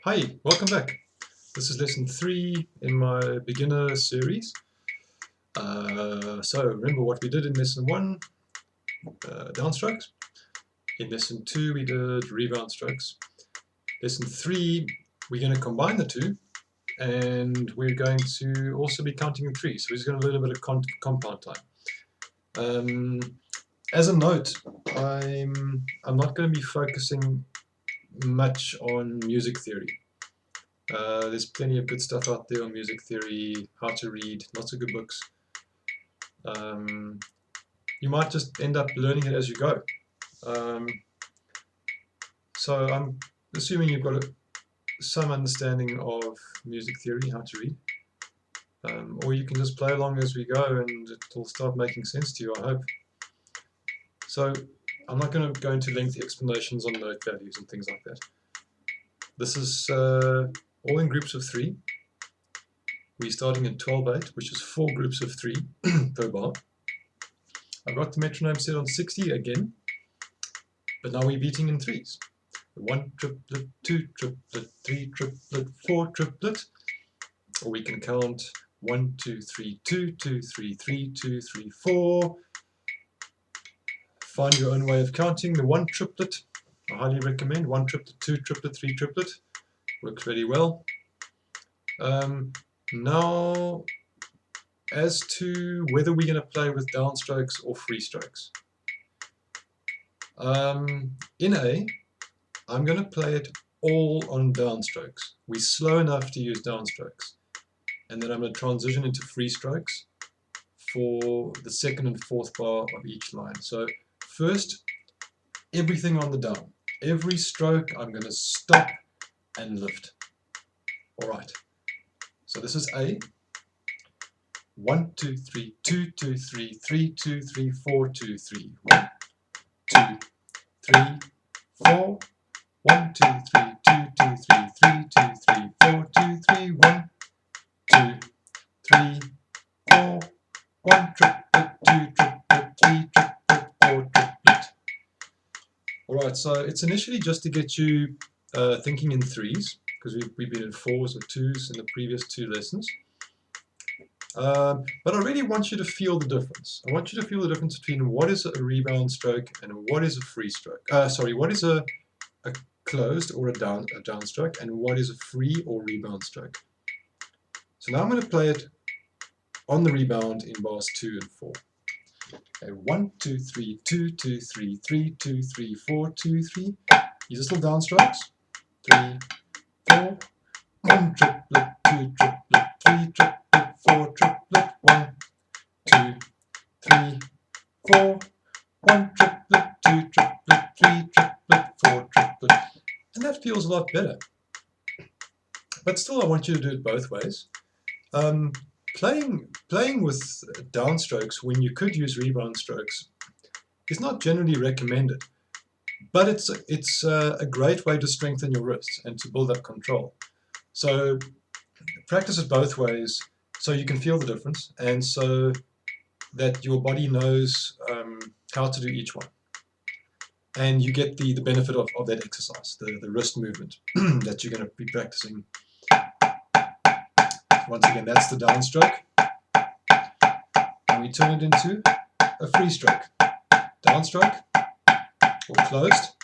Hi, welcome back. This is lesson 3 in my beginner series. So remember what we did in lesson 1, downstrokes. In lesson 2 we did rebound strokes. Lesson 3 we're going to combine the two, and we're going to also be counting in 3. So we're just going to learn a bit of compound time. As a note, I'm not going to be focusing much on music theory. There's plenty of good stuff out there on music theory, how to read, lots of good books. You might just end up learning it as you go. So I'm assuming you've got some understanding of music theory, how to read. Or you can just play along as we go and it'll start making sense to you, I hope. So I'm not going to go into lengthy explanations on note values and things like that. This is all in groups of 3. We're starting in 12/8, which is 4 groups of 3 per bar. I've got the metronome set on 60 again, but now we're beating in 3s. 1 triplet, 2 triplet, 3 triplet, 4 triplet, or we can count 1, 2, 3, 2, 2, 3, 3, 2, 3, 4. Find your own way of counting. The 1 triplet, I highly recommend. 1 triplet, 2 triplet, 3 triplet, works very well. Now, as to whether we're going to play with downstrokes or free strokes. In A, I'm going to play it all on downstrokes. We're slow enough to use downstrokes. And then I'm going to transition into free strokes for the 2nd and 4th bar of each line. So first, everything on the down. Every stroke I'm going to stop and lift. Alright, so this is A. 1, 2, 3, 2, 2, 3, 3, 2, 3, 4, 2, 3. 1, 2, 3, 4. 1, 2, 3, 2, 2, 3, 3, 2, 3, 4, 2, 3, 1, 2, 3, 4. 1 triplet, 2 triplet, 3 triplet, 4 triplet. Alright, so it's initially just to get you thinking in 3s, because we've been in 4s or 2s in the previous 2 lessons. But I really want you to feel the difference. I want you to feel the difference between what is a rebound stroke and what is a free stroke. What is a closed or a downstroke and what is a free or rebound stroke. So now I'm going to play it on the rebound in bars 2 and 4. Okay, 1, 2, 3, 2, 2, 3, 3, 2, 3, 4, 2, 3. These are still downstrokes. 3, 4. 1 triplet, 2 triplet, 3 triplet, 4 triplet. 1, 2, 3, 4. 1 triplet, 2 triplet, 3 triplet, 4 triplet. And that feels a lot better. But still, I want you to do it both ways. Playing with downstrokes when you could use rebound strokes is not generally recommended, but it's a great way to strengthen your wrists and to build up control. So practice it both ways so you can feel the difference and so that your body knows how to do each one. And you get the benefit of that exercise, the wrist movement that you're going to be practicing. Once again, that's the downstroke. And we turn it into a free stroke. Downstroke or closed,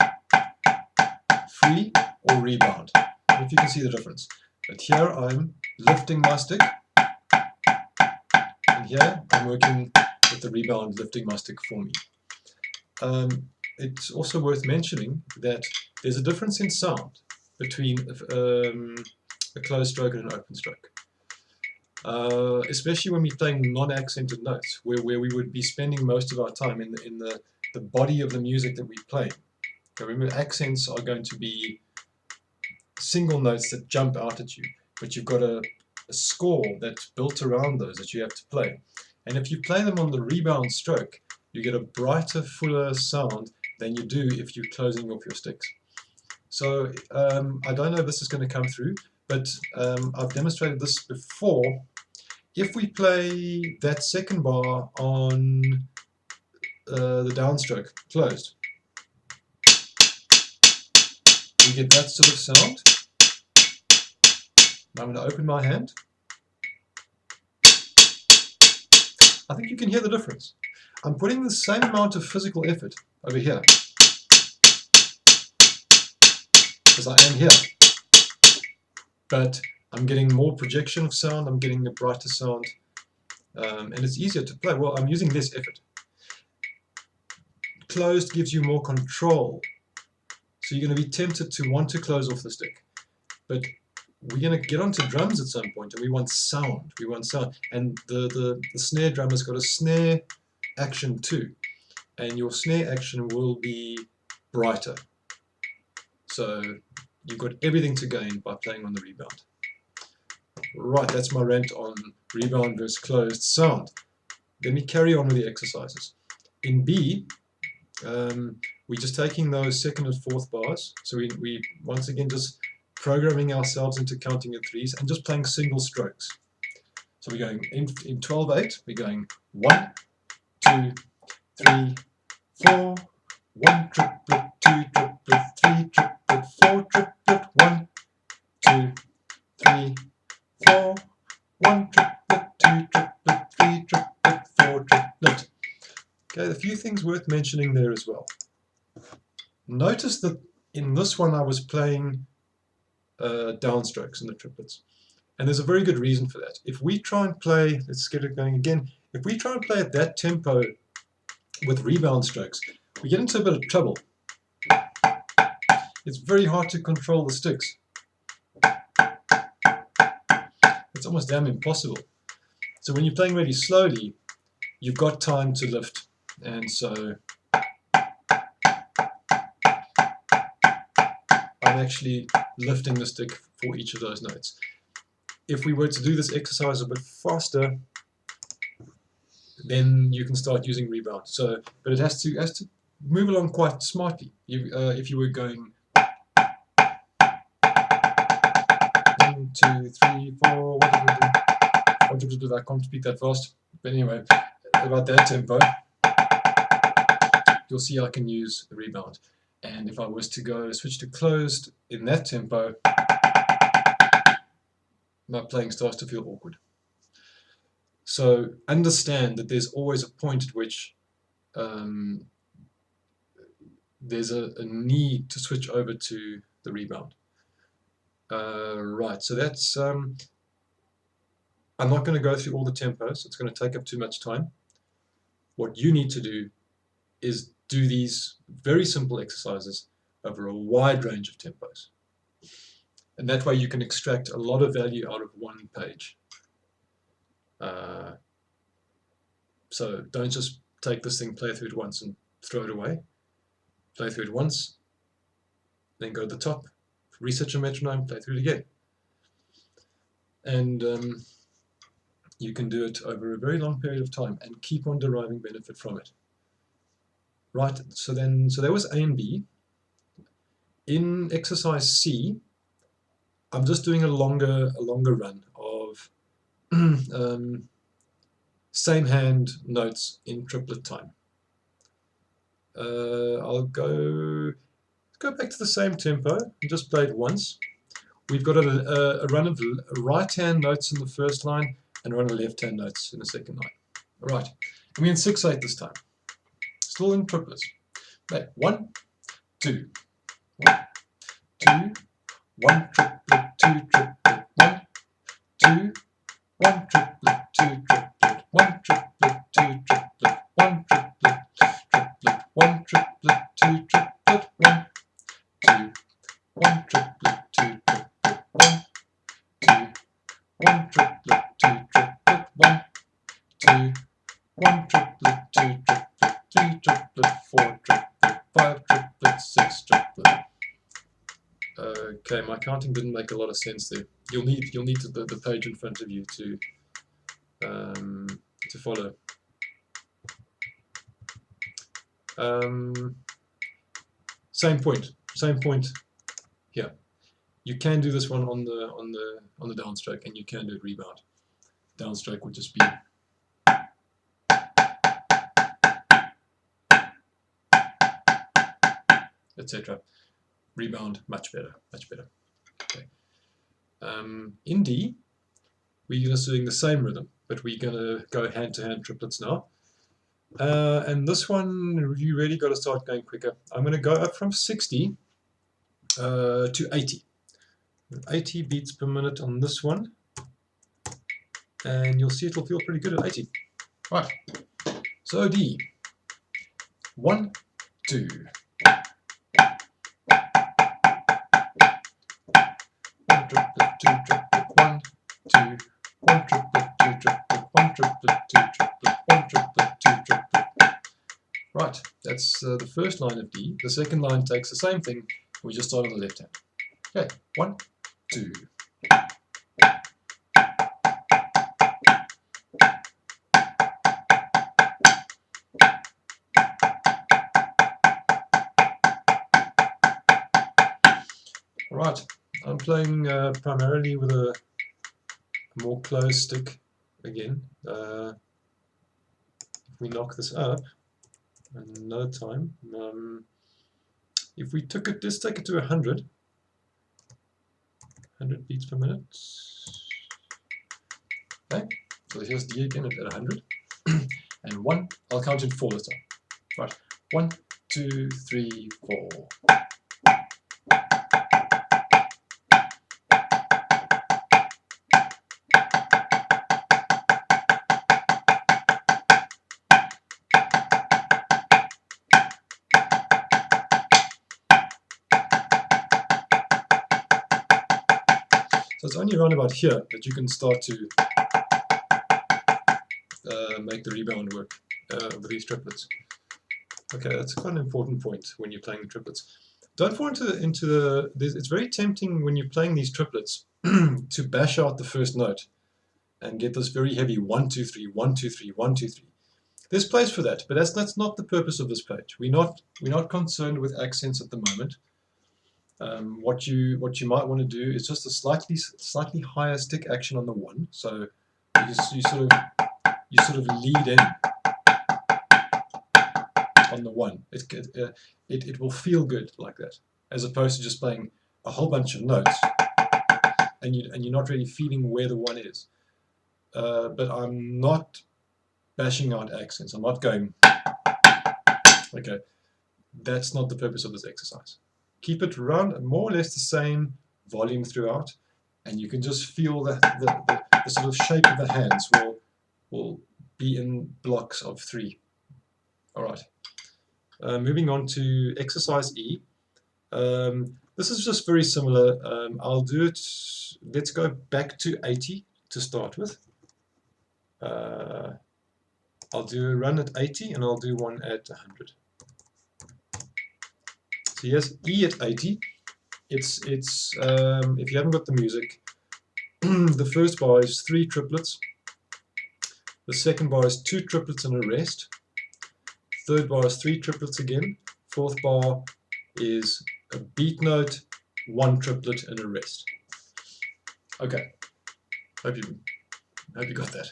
free or rebound. If you can see the difference. But here I'm lifting my stick, and here I'm working with the rebound lifting my stick for me. It's also worth mentioning that there's a difference in sound between a closed stroke and an open stroke. Especially when we're playing non-accented notes, where we would be spending most of our time in the body of the music that we play. Okay, remember, accents are going to be single notes that jump out at you, but you've got a score that's built around those that you have to play. And if you play them on the rebound stroke, you get a brighter, fuller sound than you do if you're closing off your sticks. So I don't know if this is going to come through, but I've demonstrated this before. If we play that 2nd bar on the downstroke, closed, we get that sort of sound. Now I'm going to open my hand. I think you can hear the difference. I'm putting the same amount of physical effort over here as I am here, but I'm getting more projection of sound, I'm getting a brighter sound, and it's easier to play. Well, I'm using less effort. Closed gives you more control, so you're going to be tempted to want to close off the stick, but we're going to get onto drums at some point, and we want sound. We want sound, and the snare drum has got a snare action too, and your snare action will be brighter. So you've got everything to gain by playing on the rebound. Right, that's my rant on rebound versus closed sound. Let me carry on with the exercises. In B, we're just taking those second and fourth bars. So we once again just programming ourselves into counting at threes and just playing single strokes. So we're going in 12/8, we're going 1, 2, 3, 4, 1 triplet, 2 triplet, 3 triplet, 4 triplet, 1, 2, 3, 4, 1 triplet, 2 triplet, 3 triplet, 4 triplet. Okay, a few things worth mentioning there as well. Notice that in this one I was playing downstrokes in the triplets. And there's a very good reason for that. If we try and play, let's get it going again, if we try and play at that tempo with rebound strokes, we get into a bit of trouble. It's very hard to control the sticks. It's almost damn impossible. So when you're playing really slowly, you've got time to lift. And so I'm actually lifting the stick for each of those notes. If we were to do this exercise a bit faster, then you can start using rebound. So, but it has to move along quite smartly. If you were going 1, 2, 3, 4, I can't speak that fast. But anyway, about that tempo, you'll see I can use the rebound. And if I was to go switch to closed in that tempo, my playing starts to feel awkward. So understand that there's always a point at which there's a need to switch over to the rebound. Right, so that's, I'm not going to go through all the tempos, it's going to take up too much time. What you need to do is do these very simple exercises over a wide range of tempos. And that way you can extract a lot of value out of one page. So don't just take this thing, play through it once and throw it away. Play through it once, then go to the top, reset your metronome, play through it again. And you can do it over a very long period of time and keep on deriving benefit from it. Right, so that was A and B. In exercise C, I'm just doing a longer run of same hand notes in triplet time. I'll go back to the same tempo and just play it once. We've got a run of right hand notes in the first line and a run of left hand notes in the second line. All right, we're in 6/8 this time. Still in triplets. Okay, 1, 2, 1, 2, 1 triplet, 2 triplet, 1, 2, 1 triplet, 2 triplet, 1 triplet, 2 triplet, 1 triplet, triplet, 1 triplet, 2 triplet, 1, 2, 1 triplet, 2 triplet, 1, 2, 1 triplet, 2 triplet, 1, 2, 1 triplet, 2 triplet, 3 triplet, 4 triplet, 5 triplet, 6 triplet. Okay, my counting didn't make a lot of sense there. You'll need the page in front of you to follow. Same point here. You can do this one on the downstroke, and you can do it rebound. Downstroke would just be etc. Rebound, much better. Okay. In D, we're just doing the same rhythm, but we're going to go hand-to-hand triplets now. And this one, you really got to start going quicker. I'm going to go up from 60 to 80. 80 beats per minute on this one. And you'll see it will feel pretty good at 80. Right. So D. 1, 2. 1 triplet, 2 triplet, 1, 2. 1 triplet, 2 triplet, 1 triplet, 2 triplet, 1 triplet, 2 triplet. Right, that's the first line of D. The second line takes the same thing. We just start on the left hand. Okay, 1, 2. Right, I'm playing primarily with a more closed stick again. If we knock this up another time, if we took it, let's take it to 100 beats per minute. Okay, so here's D again at 100. And 1, I'll count in 4 this time. Right, 1, 2, 3, 4. So it's only around about here that you can start to make the rebound work with these triplets. Okay, that's quite an important point when you're playing the triplets. Don't fall into the it's very tempting when you're playing these triplets to bash out the first note and get this very heavy 1, 2, 3, 1, 2, 3, 1, 2, 3. There's place for that, but that's not the purpose of this page. We're not concerned with accents at the moment. What you might want to do is just a slightly higher stick action on the 1. So you sort of lead in on the 1. It will feel good like that, as opposed to just playing a whole bunch of notes and you're not really feeling where the 1 is. But I'm not bashing out accents. I'm not going. Okay, that's not the purpose of this exercise. Keep it around more or less the same volume throughout, and you can just feel that the sort of shape of the hands will be in blocks of 3. All right. Moving on to exercise E. This is just very similar. I'll do it. Let's go back to 80 to start with. I'll do a run at 80 and I'll do one at 100. So here's E at 80. It's if you haven't got the music, the first bar is 3 triplets. The second bar is 2 triplets and a rest. Third bar is 3 triplets again. Fourth bar is a beat note, 1 triplet and a rest. Okay, hope you got that.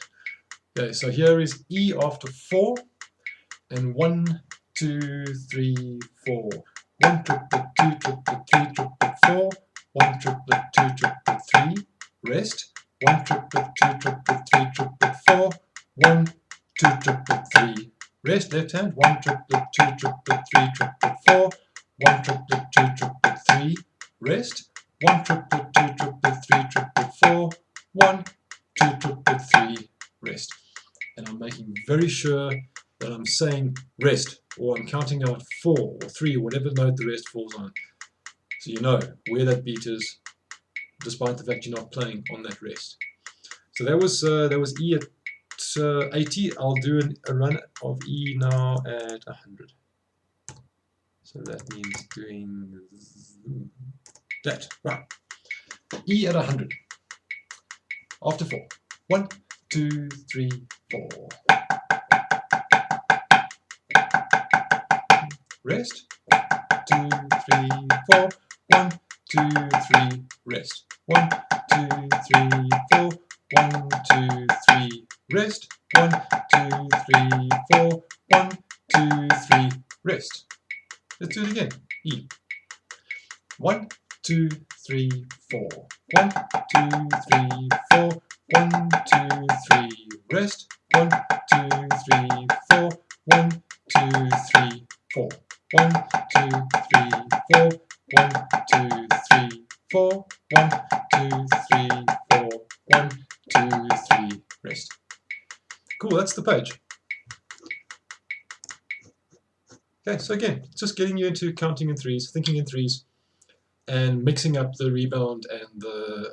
Okay, so here is E after 4, and 1, 2, 3, 4. 1 triplet, 2 triplet, 3 triplet, 4. 1 triplet, 2 triplet, 3. Rest. 1 triplet, 2 triplet, 3 triplet, 4. 1, 2 triplet, 3. Rest. Left hand. 1 triplet, 2 triplet, 3 triplet, 4. 1 triplet, 2 triplet, 3. Rest. 1 triplet, 2 triplet, 3 triplet, 4. 1, 2 triplet, 3. Rest. And I'm making very sure that I'm saying rest, or I'm counting out 4 or 3, or whatever note the rest falls on. So you know where that beat is, despite the fact you're not playing on that rest. So that was E at 80. I'll do a run of E now at 100. So that means doing that. Right. E at 100. After 4. 1, 2, 3, 4. Rest. 2, 3, 4. 1, 2, 3. Rest. 1, 2, 3, 4. 1, 2, 3. Rest. 1, 2, 3, 4. 1, 2, 3. Rest. Let's do it again. E. 1, 2, 3, 4. 1, 2, 3, 4, 1, 2, 3, rest, 1, 2, 3, 4, 1, 2, 3, 4, 1, 2, 3, 4, 1, 2, 3, 4, 1, 2, 3, 4, 1, 2, 3, rest. Cool, that's the page. Okay, so again, just getting you into counting in threes, thinking in threes, and mixing up the rebound and the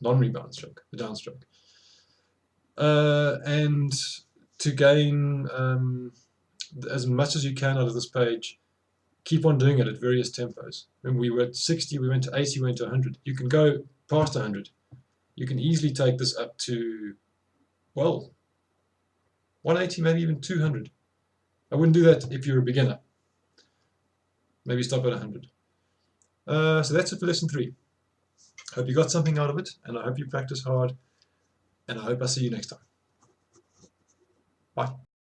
non-rebound stroke, the downstroke. And to gain as much as you can out of this page, keep on doing it at various tempos. When we were at 60, we went to 80, we went to 100. You can go past 100. You can easily take this up to, well, 180, maybe even 200. I wouldn't do that if you're a beginner. Maybe stop at 100. So that's it for lesson 3. Hope you got something out of it, and I hope you practice hard, and I hope I see you next time. Bye.